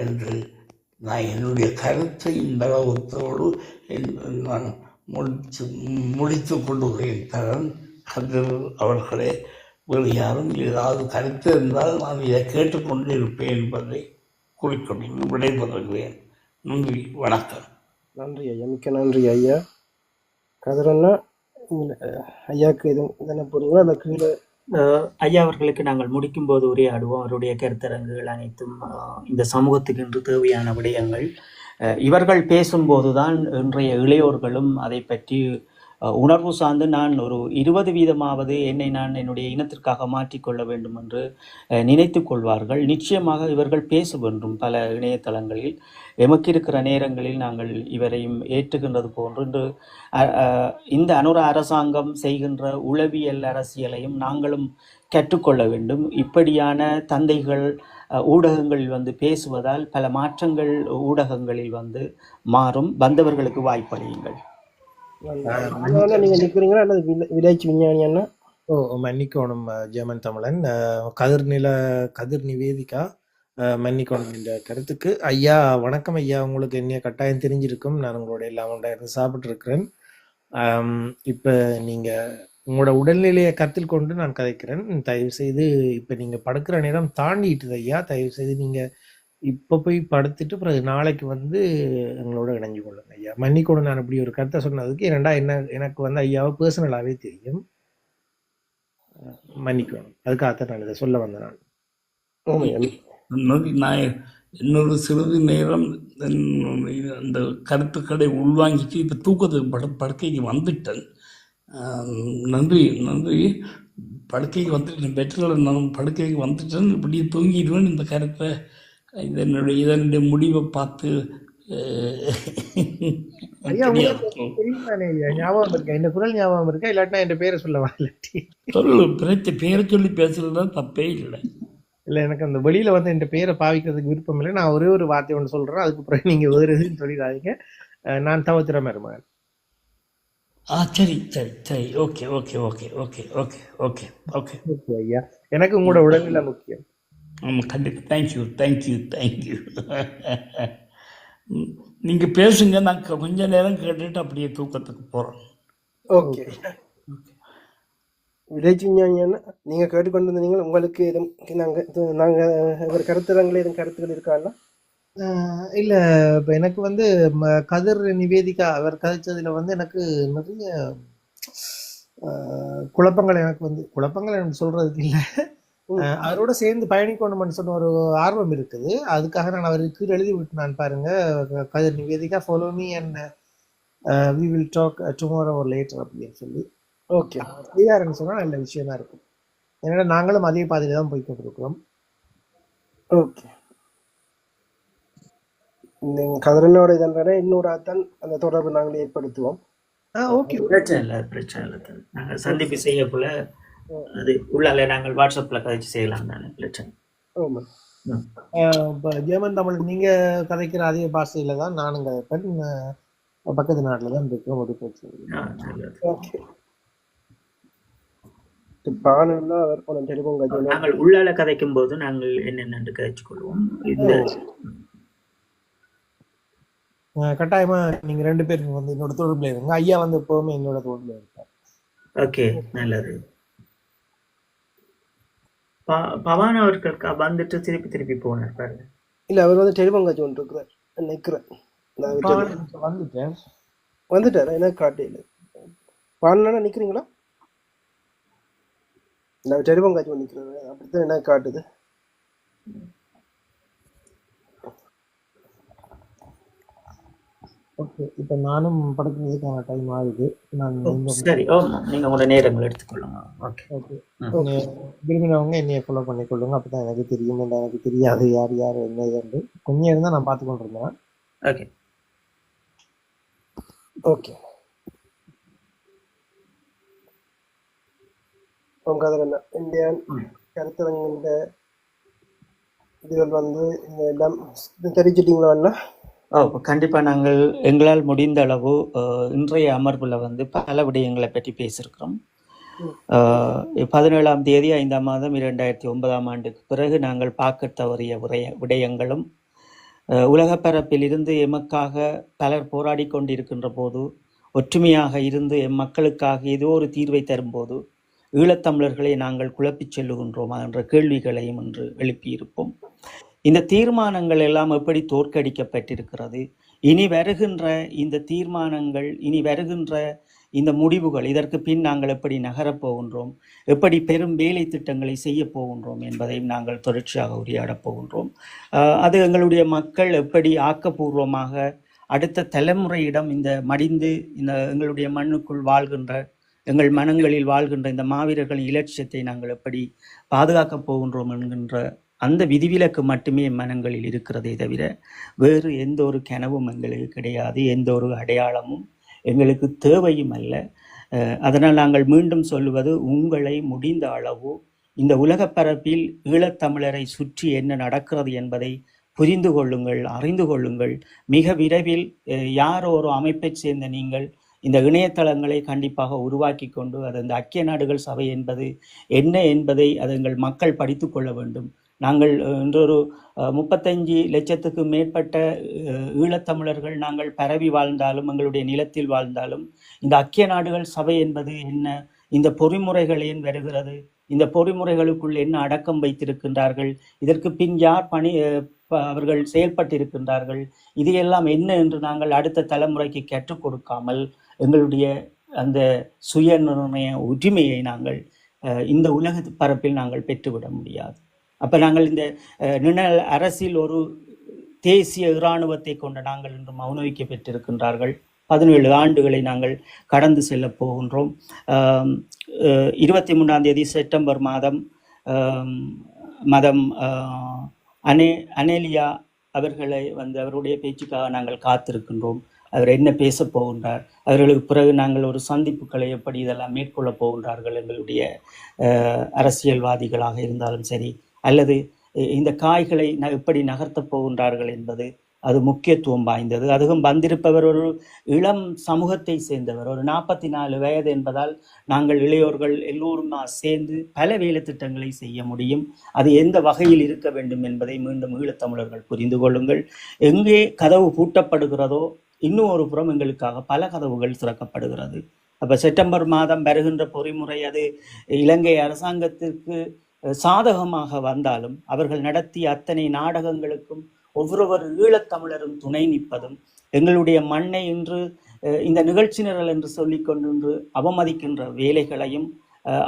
Speaker 1: என்று நான் என்னுடைய கருத்தை இந்த அளவுத்தோடு நான் முடித்து கொண்டுகிறேன். தரன் கதிர் அவர்களே, வேறு யாரும் ஏதாவது கருத்து இருந்தால் நான் இதை கேட்டுக்கொண்டு இருப்பேன் என்பதை குறிக்கொண்டு விடைபெறுகிறேன். நன்றி, வணக்கம்.
Speaker 2: நன்றி ஐயா, மிக்க நன்றி ஐயா. கதிரண்ணா, ஐயாவுக்கு எதுவும் இதனை போறீங்களா? அந்த கீழே
Speaker 3: ஐயா அவர்களுக்கு நாங்கள் முடிக்கும்போது உரையாடுவோம். அவருடைய கருத்தரங்குகள் அனைத்தும் இந்த சமூகத்துக்கு இன்று தேவையான விடயங்கள். இவர்கள் பேசும்போதுதான் இன்றைய இளையோர்களும் அதை பற்றி உணர்வு சார்ந்து நான் ஒரு 20% என்னை நான் என்னுடைய இனத்திற்காக மாற்றிக்கொள்ள வேண்டும் என்று நினைத்து கொள்வார்கள். நிச்சயமாக இவர்கள் பேச வேண்டும் பல இணையதளங்களில். எமக்கு இருக்கிற நேரங்களில் நாங்கள் இவரையும் ஏற்றுகின்றது போன்று இன்று இந்த அனுர அரசாங்கம் செய்கின்ற உளவியல் அரசியலையும் நாங்களும் கற்றுக்கொள்ள வேண்டும். இப்படியான தந்தைகள் ஊடகங்களில் வந்து பேசுவதால் பல மாற்றங்கள் ஊடகங்களில் வந்து மாறும். வந்தவர்களுக்கு வாய்ப்பளியுங்கள்.
Speaker 2: நீங்க நிக்கிறீங்களா அல்லது விளைச்சி விஞ்ஞானியானா?
Speaker 5: மன்னிக்கோணும் ஜெர்மன் தமிழன். கதிர் நிவேதிகா மன்னிக்கோணும் இந்த கருத்துக்கு. ஐயா வணக்கம் ஐயா. உங்களுக்கு என்ன கட்டாயம் தெரிஞ்சிருக்கும். நான் உங்களோட எல்லாம் இருந்து சாப்பிட்டு இருக்கிறேன். இப்போ நீங்கள் உங்களோட உடல்நிலையை கருத்தில் கொண்டு நான் கதைக்கிறேன். தயவு செய்து இப்போ நீங்கள் படுக்கிற நேரம் தாண்டிட்டுது ஐயா. தயவு செய்து நீங்கள் இப்போ போய் படுத்துட்டு பிறகு நாளைக்கு வந்து எங்களோட இணைஞ்சு கொள்ளுங்க ஐயா. மன்னிக்கோடு நான் இப்படி ஒரு கருத்தை சொன்னதுக்கு. ஏன்னா எனக்கு வந்து ஐயாவை பர்சனலாகவே தெரியும். மன்னிக்கணும். அதுக்காகத்தான் நான் இதை சொல்ல வந்தேன்.
Speaker 1: நான் இன்னொரு சிறிது நேரம் அந்த கருத்துக்களை உள்வாங்கிட்டு இப்போ தூக்கத்துக்கு படுக்கைக்கு வந்துட்டேன். நன்றி படுக்கைக்கு வந்துட்டேன். பெட்ரோல் நான் படுக்கைக்கு வந்துட்டேன். இப்படியே தூங்கிடுவேன். இந்த கருத்தை இதனுடைய முடிவை பார்த்து
Speaker 5: ஞாபகம் இருக்கா? இந்த குரல் ஞாபகம் இருக்கா? இல்லாட்டினா என் பேரை சொல்லவா? இல்லாட்டி
Speaker 1: சொல்லு பேரை சொல்லி பேசுறது தப்பே இல்லை.
Speaker 5: இல்லை, எனக்கு அந்த வெளியில வந்து என் பேரை பாவிக்கிறதுக்கு விருப்பம் இல்லை. நான் ஒரே ஒரு வார்த்தை ஒன்று சொல்றேன். அதுக்கு பிறகு நீங்க வேறு எதுன்னு சொல்லிடாதீங்க. நான் தவிர மருமகன்.
Speaker 1: சரி சரி சரி. Okay okay okay okay okay okay okay
Speaker 5: okay ஐயா. எனக்கு உங்களோட உடல்நிலை முக்கியம்.
Speaker 1: ஆமாம், கண்டிப்பாக. தேங்க்யூ. நீங்கள் பேசுங்க. நான் கொஞ்ச நேரம் கேட்டுட்டு அப்படியே தூக்கத்துக்கு போகிறோம்.
Speaker 2: ஓகே. விளைச்சி விஞ்ஞானியானா நீங்கள் கேட்டுக்கொண்டு இருந்தீங்க. உங்களுக்கு எதுவும் நாங்கள் கருத்துரங்கள் எதுவும் கருத்துக்கள் இருக்காங்களா?
Speaker 5: இல்லை, இப்போ எனக்கு வந்து கதிர் நிவேதிகா அவர் கதைச்சதில் வந்து எனக்கு நிறைய குழப்பங்கள் எனக்கு சொல்றதுக்கு இல்லை. அவரோட சேர்ந்து பயணிக்கணும்னு சொன்ன ஒரு ஆர்வம் இருக்குது. அதுக்காக நான் அவருக்கு எழுதி விட்டு நான் பாருங்க, Kathir Nivedhika follow me and we will talk tomorrow or later அப்படின்னு சொல்லி.
Speaker 2: ஓகே,
Speaker 5: ஃப்ரீயாருன்னு சொன்னால் நல்ல விஷயமா இருக்கும். ஏன்னா நாங்களும் அதே பாதையில தான் போய்கிட்டு இருக்கிறோம்.
Speaker 2: ஓகே. நீங்கள் கதிரனோட இதனால இன்னொரு தான் அந்த தொடர்பு நாங்கள் ஏற்படுத்துவோம்.
Speaker 3: ஓகே, பிரச்சனை இல்லை. நாங்கள் சந்திப்பு செய்யக்குள்ள அது உள்ளால நாங்கள் வாட்ஸ்அப்பில் கதைச்சு செய்யலாம் தானே, பிரச்சனை.
Speaker 2: ஆமாம்.
Speaker 5: இப்போ ஜெர்மன் தமிழ் நீங்க கதைக்கிற அதே பாஷையில தான் நானும் கதைப்பேன். பக்கத்து நாட்டில் தான் இருக்கிறோம். ஒரு பிரச்சனை.
Speaker 2: ஓகே. அவர் டெலிஃபோன்
Speaker 3: நாங்கள் உள்ளால கதைக்கும் போது நாங்கள் என்னென்னு கதைச்சு கொள்வோம். இந்த
Speaker 5: கட்டாயமா நீங்க 2 பேரும் வந்து என்னோட தொடர்புல இருங்க. ஐயா வந்து எப்பவுமே என்னோட தொடர்புல இருப்பார்.
Speaker 3: ஓகே, நல்லது. பவான் அவர்கள் வந்துட்டு திருப்பி போனார் பாருங்க.
Speaker 2: இல்ல, அவர் வந்து டெலிஃபோன் காட்சி ஒன்று இருக்கிறார். நிற்கிறேன். வந்துட்டார். எனக்கு காட்டையில் பாடனா நிற்கிறீங்களா? நான் டெலிஃபோன் காட்சி ஒன்று நிற்கிறேன். அப்படித்தான் என்ன காட்டுது.
Speaker 5: ஓகே, இப்போ நானும் படுக்கிறதுக்கான டைம் ஆகுது.
Speaker 3: சரி, நீங்க உங்களோட நேரங்கள் எடுத்துக்கொள்ளுங்க. ஓகே.
Speaker 5: விரும்பினவங்க என்னைய ஃபாலோ பண்ணிக்கொள்ளுங்க. அப்பதான் எனக்கு தெரியும். எனக்கு தெரியாது யார் என்ன ஏது. கொஞ்சம் இருந்தால் நான் பார்த்து கொண்டு இருந்தேன்.
Speaker 3: Okay
Speaker 2: okay. இந்தியன் கருத்தரங்கின்ற இதுகள் வந்து எல்லாம் தெரிஞ்சிட்டீங்களா அண்ணா?
Speaker 3: கண்டிப்பாக நாங்கள் எங்களால் முடிந்த அளவு இன்றைய அமர்வில் வந்து பல விடயங்களை பற்றி பேசியிருக்கிறோம். 17ஆம் தேதி 5ஆம் மாதம் 2009ஆம் ஆண்டுக்கு பிறகு நாங்கள் பார்க்க தவறிய விடயங்களும், உலகப்பரப்பிலிருந்து எமக்காக பலர் போராடி கொண்டிருக்கின்ற போது ஒற்றுமையாக இருந்து மக்களுக்காக ஏதோ ஒரு தீர்வை தரும்போது ஈழத்தமிழர்களை நாங்கள் குழப்பிச் செல்லுகின்றோமா என்ற கேள்விகளையும் இன்று எழுப்பியிருப்போம். இந்த தீர்மானங்கள் எல்லாம் எப்படி தோற்கடிக்கப்பட்டிருக்கிறது, இனி வருகின்ற இந்த தீர்மானங்கள், இனி வருகின்ற இந்த முடிவுகள், இதற்கு பின் நாங்கள் எப்படி நகரப் போகின்றோம், எப்படி பெரும் வேலை திட்டங்களை செய்ய போகின்றோம் என்பதையும் நாங்கள் தொடர்ச்சியாக உரையாடப் போகின்றோம். அது எங்களுடைய மக்கள் எப்படி ஆக்கப்பூர்வமாக அடுத்த தலைமுறையிடம் இந்த மடிந்து இந்த எங்களுடைய மண்ணுக்குள் வாழ்கின்ற எங்கள் மனங்களில் வாழ்கின்ற இந்த மாவீரர்களின் இலட்சியத்தை நாங்கள் எப்படி பாதுகாக்கப் போகின்றோம் என்கின்ற அந்த விதிவிலக்கு மட்டுமே மனங்களில் இருக்கிறதே தவிர வேறு எந்த ஒரு கனவும் எங்களுக்கு கிடையாது, எந்த ஒரு அடையாளமும் எங்களுக்கு தேவையும் அல்ல. அதனால் நாங்கள் மீண்டும் சொல்லுவது, உங்களை முடிந்த அளவு இந்த உலகப் பரப்பில் ஈழத்தமிழரை சுற்றி என்ன நடக்கிறது என்பதை புரிந்து கொள்ளுங்கள், அறிந்து கொள்ளுங்கள். மிக விரைவில் யாரோ ஒரு அமைப்பைச் சேர்ந்த நீங்கள் இந்த இணையதளங்களை கண்டிப்பாக உருவாக்கி கொண்டு அது இந்த ஐக்கிய நாடுகள் சபை என்பது என்ன என்பதை அது எங்கள் மக்கள் படித்து கொள்ள வேண்டும். நாங்கள் இன்றொரு 35 லட்சத்துக்கு மேற்பட்ட ஈழத்தமிழர்கள் நாங்கள் பரவி வாழ்ந்தாலும் எங்களுடைய நிலத்தில் வாழ்ந்தாலும் இந்த ஐக்கிய நாடுகள் சபை என்பது என்ன, இந்த பொறிமுறைகள் ஏன் வருகிறது, இந்த பொறிமுறைகளுக்குள் என்ன அடக்கம் வைத்திருக்கின்றார்கள், இதற்கு பின் யார் அவர்கள் செயல்பட்டிருக்கின்றார்கள், இதையெல்லாம் என்ன என்று நாங்கள் அடுத்த தலைமுறைக்கு கற்றுக் கொடுக்காமல் எங்களுடைய அந்த சுய நிர்ணய உரிமையை நாங்கள் இந்த உலக பரப்பில் நாங்கள் பெற்றுவிட முடியாது. அப்போ நாங்கள் இந்த நிழல் அரசில் ஒரு தேசிய இராணுவத்தை கொண்ட நாங்கள் இன்று மௌனவிக்க பெற்றிருக்கின்றார்கள். 17 ஆண்டுகளை நாங்கள் கடந்து செல்ல போகின்றோம். 23 செப்டம்பர் மாதம் அனேலியா அவர்களை அவருடைய பேச்சுக்காக நாங்கள் காத்திருக்கின்றோம். அவர் என்ன பேச போகின்றார், அவர்களுக்கு பிறகு நாங்கள் ஒரு சந்திப்புகளை எப்படி இதெல்லாம் மேற்கொள்ள போகின்றார்கள் எங்களுடைய அரசியல்வாதிகளாக இருந்தாலும் சரி, அல்லது இந்த காய்களை எப்படி நகர்த்தப் போகின்றார்கள் என்பது அது முக்கியத்துவம் வாய்ந்தது. அதுவும் வந்திருப்பவர் ஒரு இளம் சமூகத்தை சேர்ந்தவர், ஒரு 44 வயது என்பதால் நாங்கள் இளையோர்கள் எல்லோருமா சேர்ந்து பல வேலை திட்டங்களை செய்ய முடியும். அது எந்த வகையில் இருக்க வேண்டும் என்பதை மீண்டும் ஈழத்தமிழர்கள் புரிந்து கொள்ளுங்கள். எங்கே கதவு பூட்டப்படுகிறதோ இன்னும் ஒரு புறம் எங்களுக்காக பல கதவுகள் திறக்கப்படுகிறது. அப்போ செப்டம்பர் மாதம் வருகின்ற பொறிமுறை அது இலங்கை அரசாங்கத்திற்கு சாதகமாக வந்தாலும் அவர்கள் நடத்திய அத்தனை நாடகங்களுக்கும் ஒவ்வொரு ஈழத்தமிழரும் துணை நிற்பதும், எங்களுடைய மண்ணை இன்று இந்த நிகழ்ச்சி நிரல் என்று சொல்லிக்கொண்டு அவமதிக்கின்ற வேலைகளையும்,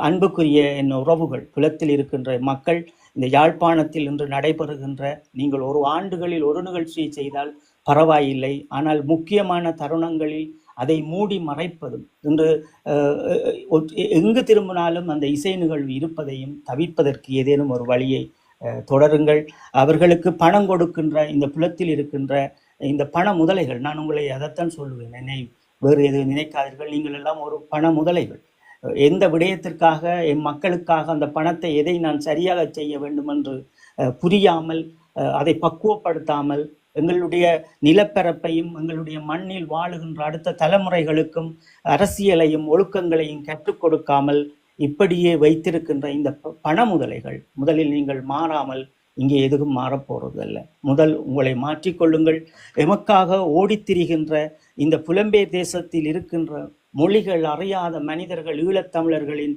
Speaker 3: அன்புக்குரிய என் உறவுகள் புலத்தில் இருக்கின்ற மக்கள், இந்த யாழ்ப்பாணத்தில் இன்று நடைபெறுகின்ற நீங்கள் ஒரு ஆண்டுகளில் ஒரு நிகழ்ச்சியை செய்தால் பரவாயில்லை, ஆனால் முக்கியமான தருணங்களில் அதை மூடி மறைப்பதும், இன்று எங்கு திரும்பினாலும் அந்த இசை நிகழ்வு இருப்பதையும் தவிர்ப்பதற்கு ஏதேனும் ஒரு வழியை தொடருங்கள். அவர்களுக்கு பணம் கொடுக்கின்ற இந்த புலத்தில் இருக்கின்ற இந்த பண முதலைகள், நான் உங்களை அதைத்தான் சொல்லுவேன், என்னை வேறு எதுவும் நினைக்காதீர்கள், நீங்கள் எல்லாம் ஒரு பண முதலைகள். எந்த விடயத்திற்காக என் மக்களுக்காக அந்த பணத்தை எதை நான் சரியாக செய்ய வேண்டும் என்று புரியாமல், அதை பக்குவப்படுத்தாமல், எங்களுடைய நிலப்பரப்பையும் எங்களுடைய மண்ணில் வாழுகின்ற அடுத்த தலைமுறைகளுக்கும் அரசியலையும் ஒழுக்கங்களையும் கற்றுக் கொடுக்காமல் இப்படியே வைத்திருக்கின்ற இந்த பண முதலைகள், முதலில் நீங்கள் மாறாமல் இங்கே எதுவும் மாறப்போறது அல்ல. முதல் உங்களை மாற்றிக்கொள்ளுங்கள். எமக்காக ஓடித்திரிகின்ற இந்த புலம்பெயர் தேசத்தில் இருக்கின்ற மொழிகள் அறியாத மனிதர்கள், ஈழத்தமிழர்களின்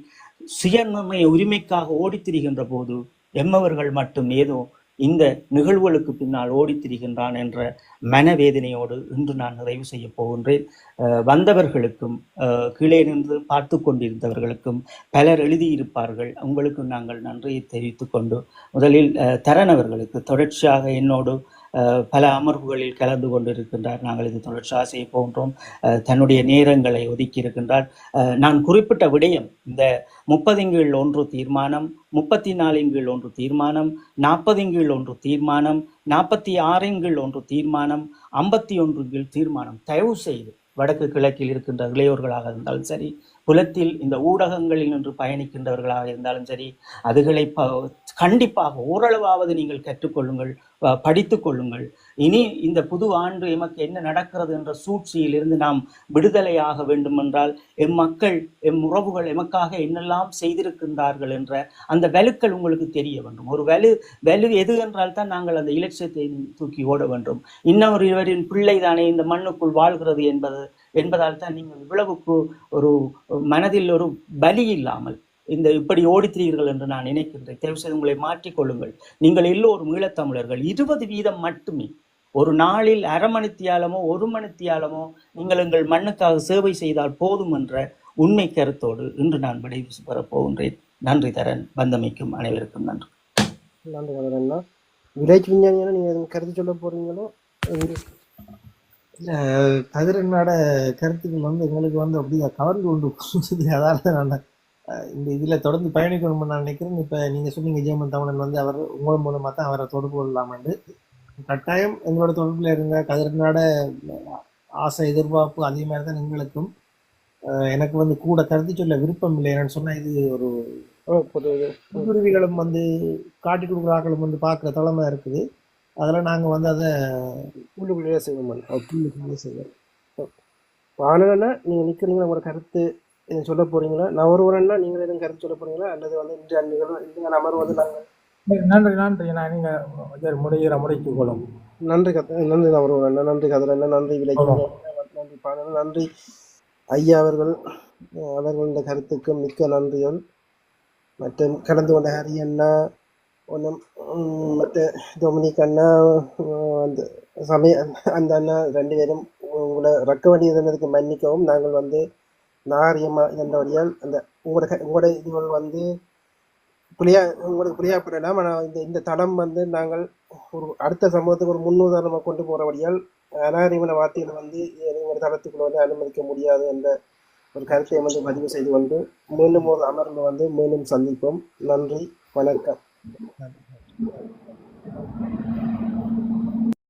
Speaker 3: சுயநிர்ணய உரிமைக்காக ஓடித்திரிகின்ற போது எம்மவர்கள் மட்டும் ஏதோ இந்த நிகழ்வுகளுக்கு பின்னால் ஓடித்திரிகின்றான் என்ற மனவேதனையோடு இன்று நான் நிறைவு செய்ய போகின்றேன். வந்தவர்களுக்கும் கீழே நின்று பார்த்து கொண்டிருந்தவர்களுக்கும் பலர் எழுதியிருப்பார்கள், உங்களுக்கு நாங்கள் நன்றியை தெரிவித்து கொண்டு முதலில் தரனவர்களுக்கு தொடர்ச்சியாக என்னோடு பல அமர்வுகளில் கலந்து கொண்டிருக்கின்றார். நாங்கள் இது தொடர்ச்சியாக செய்ய போகின்றோம். தன்னுடைய நேரங்களை ஒதுக்கி இருக்கின்றார். நான் குறிப்பிட்ட விடயம் இந்த 30 தீர்மானம், 34 தீர்மானம், 40 தீர்மானம், 46 தீர்மானம், 51 தீர்மானம், தயவு செய்து வடக்கு கிழக்கில் இருக்கின்ற இளையோர்களாக இருந்தாலும் சரி, புலத்தில் இந்த ஊடகங்களில் நின்று பயணிக்கின்றவர்களாக இருந்தாலும் சரி, அதுகளை கண்டிப்பாக ஓரளவாவது நீங்கள் கற்றுக்கொள்ளுங்கள், படித்து கொள்ளுங்கள். இனி இந்த புது ஆண்டு எமக்கு என்ன நடக்கிறது என்ற சூழ்ச்சியிலிருந்து நாம் விடுதலையாக வேண்டுமென்றால் எம் மக்கள், எம் உறவுகள் எமக்காக என்னெல்லாம் செய்திருக்கின்றார்கள் என்ற அந்த வலுக்கள் உங்களுக்கு தெரிய வேண்டும். ஒரு வலு எது என்றால் தான் நாங்கள் அந்த இலட்சியத்தை தூக்கி ஓட வேண்டும். இன்னொருவரின் பிள்ளை தானே இந்த மண்ணுக்குள் வாழ்கிறது என்பதால் தான் நீங்கள் இவ்வளவுக்கு ஒரு மனதில் ஒரு பலி இல்லாமல் இந்த இப்படி ஓடித்திரீர்கள் என்று நான் நினைக்கின்றேன். தயவு செய்து உங்களை மாற்றிக்கொள்ளுங்கள். நீங்கள் எல்லோரும் ஈழத்தமிழர்கள். 20% மட்டுமே ஒரு நாளில் அரை மணித்தியாலமோ 1 மணித்தியாலமோ நீங்கள் எங்கள் மண்ணுக்காக சேவை செய்தால் போதும் என்ற உண்மை கருத்தோடு இன்று நான் விடைவு பெறப் போகின்றேன். நன்றி தரன். வந்தமைக்கும் அனைவருக்கும் நன்றி.
Speaker 2: நன்றி கதிரண்ணா. வில்லேஜ் விஞ்ஞானியான நீங்கள் கருத்து சொல்ல போறீங்களோ?
Speaker 5: கதிரனோட கருத்துக்கள் வந்து எங்களுக்கு வந்து அப்படியே கவர்ந்து கொண்டு போகுது. அதால நான் இந்த இதில் தொடர்ந்து பயணிக்கணும்னு நான் நினைக்கிறேன். இப்போ நீங்கள் சொன்னீங்க ஜெயமன் தமிழன் வந்து அவர் உங்கள் மூலமாக தான் அவரை தொடர்பு கொள்ளலாமென்று. கட்டாயம் எங்களோட தொடர்பில் இருங்க. கதிரனோட ஆசை எதிர்பார்ப்பு அதே மாதிரி தான் எங்களுக்கும். எனக்கு வந்து கூட கருத்து சொல்ல விருப்பம் இல்லை. என்னன்னு சொன்னால் இது ஒரு புதுருவிகளும் வந்து காட்டி கொடுக்குற ஆக்களும் வந்து பார்க்குற தலைமை இருக்குது. அதில் நாங்கள் வந்து அதை
Speaker 2: உள்ளுக்குள்ளேயே செய்வோம்.
Speaker 5: உள்ளுக்குள்ளேயே செய்வோம்.
Speaker 2: ஆனதுன்னா நீங்கள் நிற்கிறீங்களா, உங்களோட கருத்து எதுவும் சொல்ல போகிறீங்களா? நான் ஒருவரன்னா நீங்கள் எதுவும் கருத்து சொல்ல போகிறீங்களா, அல்லது வந்து இந்த அமர்வது நாங்கள்
Speaker 6: நன்றி நன்றி. நான் நீங்கள் முடித்துக் கொள்ளும்.
Speaker 2: நன்றி நன்றி நான் ஒருவரண்ணா, நன்றி கதிரண்ணா, நன்றி விலைக்கு, நன்றி பாடல், நன்றி ஐயா அவர்கள். அவர்களோட கருத்துக்கு மிக்க நன்றிகள். மற்றும் கலந்து கொண்ட ஹரி அண்ணா, ஒன்றும் மற்ற டொமினிக் அண்ணா, அந்த அந்த அண்ணா 2 பேரும் உங்களை ரக்க வேண்டியதுக்கு மன்னிக்கவும். நாங்கள் வந்து நாகரிகமாக இருந்தபடியால் அந்த உங்களோட இதுகள் வந்து உங்களுக்கு பிரியாப்படலாம். ஆனால் இந்த தடம் வந்து நாங்கள் ஒரு அடுத்த சமூகத்துக்கு ஒரு முன்னுதாரணமாக கொண்டு போகிறபடியால் அநாகரிகமான வார்த்தைகளை வந்து எங்கள் தளத்துக்குள்ள வந்து அனுமதிக்க முடியாது என்ற ஒரு கருத்தை வந்து பதிவு செய்து கொண்டு மீண்டும் ஒரு அமர்வு வந்து மீண்டும் சந்திப்போம். நன்றி, வணக்கம்.